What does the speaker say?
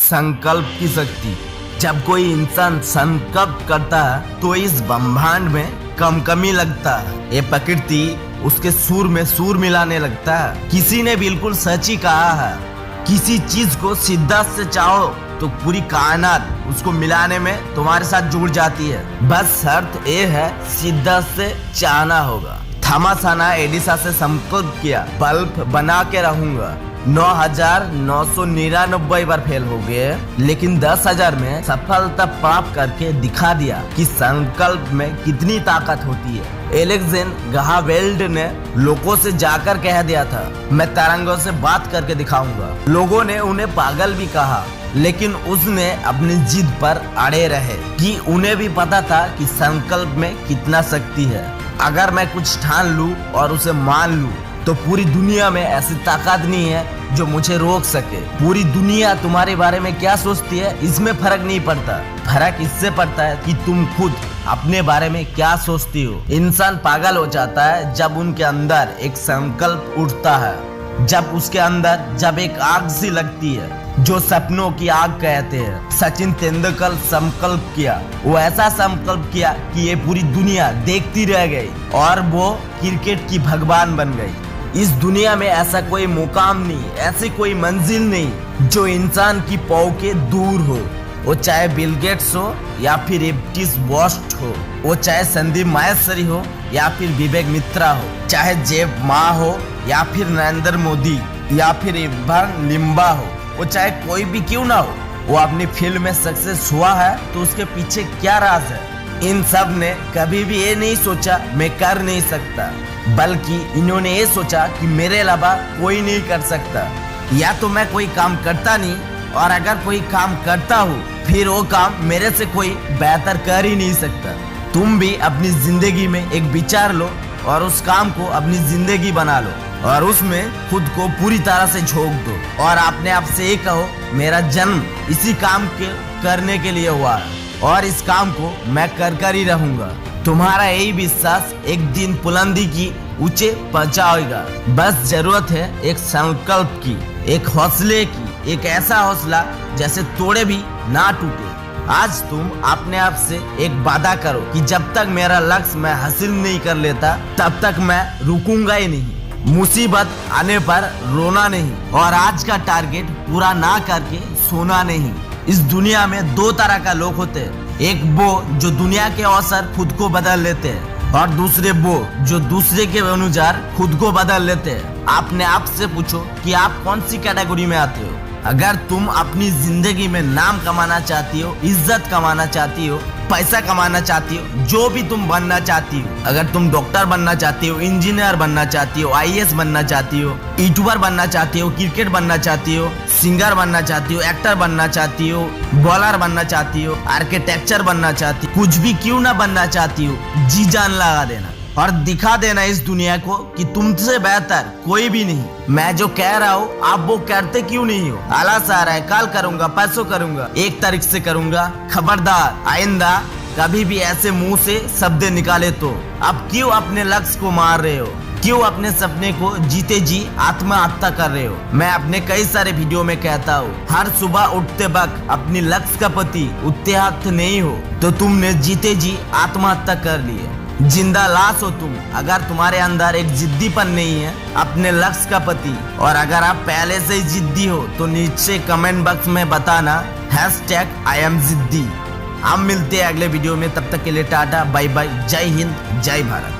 संकल्प की शक्ति। जब कोई इंसान संकल्प करता है तो इस ब्रह्मांड में कमी लगता है। ये प्रकृति उसके सुर में सुर मिलाने लगता है। किसी ने बिल्कुल सच ही कहा है, किसी चीज को शिद्दत से चाहो तो पूरी कायनात उसको मिलाने में तुम्हारे साथ जुड़ जाती है। बस शर्त ये है, शिद्दत से चाहना होगा। थॉमस अल्वा एडिसन से संकल्प किया, बल्ब बना के रहूंगा। 9,999 बार फेल हो गए, लेकिन 10,000 में सफलता प्राप्त करके दिखा दिया कि संकल्प में कितनी ताकत होती है। एलेक्जेंडर ग्राहम बेल ने लोगों से जाकर कह दिया था, मैं तरंगों से बात करके दिखाऊंगा। लोगों ने उन्हें पागल भी कहा, लेकिन उसने अपनी जिद पर अड़े रहे कि उन्हें भी पता था कि संकल्प में कितना शक्ति है। अगर मैं कुछ ठान लूं और उसे मान लूं तो पूरी दुनिया में ऐसी ताकत नहीं है जो मुझे रोक सके। पूरी दुनिया तुम्हारे बारे में क्या सोचती है इसमें फर्क नहीं पड़ता। फर्क इससे पड़ता है कि तुम खुद अपने बारे में क्या सोचती हो। इंसान पागल हो जाता है जब उनके अंदर एक संकल्प उठता है, जब उसके अंदर जब एक आग सी लगती है जो सपनों की आग कहते हैं। सचिन तेंदुलकर संकल्प किया, वो ऐसा संकल्प किया कि ये पूरी दुनिया देखती रह गई और वो क्रिकेट की भगवान बन गई। इस दुनिया में ऐसा कोई मुकाम नहीं, ऐसी कोई मंजिल नहीं जो इंसान की पाँव के दूर हो। वो चाहे बिल गेट्स हो या फिर एबटीज बॉस्ट हो, वो चाहे संदीप माहेश्वरी हो या फिर विवेक मित्रा हो, चाहे जेफ मा हो या फिर नरेंद्र मोदी या फिर इब्राहिम लिम्बा हो, वो चाहे कोई भी क्यों ना हो। वो अपनी फील्ड में सक्सेस हुआ है तो उसके पीछे क्या राज है। इन सब ने कभी भी ये नहीं सोचा मैं कर नहीं सकता, बल्कि इन्होंने ये सोचा कि मेरे अलावा कोई नहीं कर सकता। या तो मैं कोई काम करता नहीं, और अगर कोई काम करता हूँ फिर वो काम मेरे से कोई बेहतर कर ही नहीं सकता। तुम भी अपनी जिंदगी में एक विचार लो और उस काम को अपनी जिंदगी बना लो और उसमें खुद को पूरी तरह से झोंक दो और अपने आप से ये कहो, मेरा जन्म इसी काम के करने के लिए हुआ है और इस काम को मैं कर ही रहूंगा। तुम्हारा यही विश्वास एक दिन बुलंदी की ऊंचे पहुंचाएगा। बस जरूरत है एक संकल्प की, एक हौसले की, एक ऐसा हौसला जैसे तोड़े भी ना टूटे। आज तुम अपने आप से एक वादा करो कि जब तक मेरा लक्ष्य मैं हासिल नहीं कर लेता तब तक मैं रुकूंगा ही नहीं। मुसीबत आने पर रोना नहीं और आज का टारगेट पूरा ना करके सोना नहीं। इस दुनिया में दो तरह का लोग होते हैं, एक वो जो दुनिया के अवसर खुद को बदल लेते हैं और दूसरे वो जो दूसरे के अनुसार खुद को बदल लेते हैं। अपने आप से पूछो कि आप कौन सी कैटेगरी में आते हो। अगर तुम अपनी जिंदगी में नाम कमाना चाहती हो, इज्जत कमाना चाहती हो, पैसा कमाना चाहती हो, जो भी तुम बनना चाहती हो, अगर तुम डॉक्टर बनना चाहती हो, इंजीनियर बनना चाहती हो, आईएएस बनना चाहती हो, यूट्यूबर बनना चाहती हो, क्रिकेट बनना चाहती हो, सिंगर बनना चाहती हो, एक्टर बनना चाहती हो, बॉलर बनना चाहती हो, आर्किटेक्चर बनना चाहती हो, कुछ भी क्यों ना बनना चाहती हो, जी जान लगा देना और दिखा देना इस दुनिया को कि तुमसे बेहतर कोई भी नहीं। मैं जो कह रहा हूँ आप वो करते क्यों नहीं हो। आलस आ रहा है, कल करूंगा, परसों करूंगा, 1 तारीख से करूंगा। खबरदार, आइंदा कभी भी ऐसे मुंह से शब्द निकाले तो। अब क्यों अपने लक्ष्य को मार रहे हो, क्यों अपने सपने को जीते जी आत्महत्या कर रहे हो। मैं अपने कई सारे वीडियो में कहता हूँ, हर सुबह उठते वक्त अपनी लक्ष्य का प्रति उत्साहित नहीं हो तो तुमने जीते जी आत्महत्या कर ली है। जिंदा लाश हो तुम अगर तुम्हारे अंदर एक जिद्दीपन नहीं है अपने लक्ष्य का प्रति। और अगर आप पहले से ही जिद्दी हो तो नीचे कमेंट बॉक्स में बताना #I am जिद्दी। हम मिलते हैं अगले वीडियो में, तब तक के लिए टाटा बाय बाय, जय हिंद, जय भारत।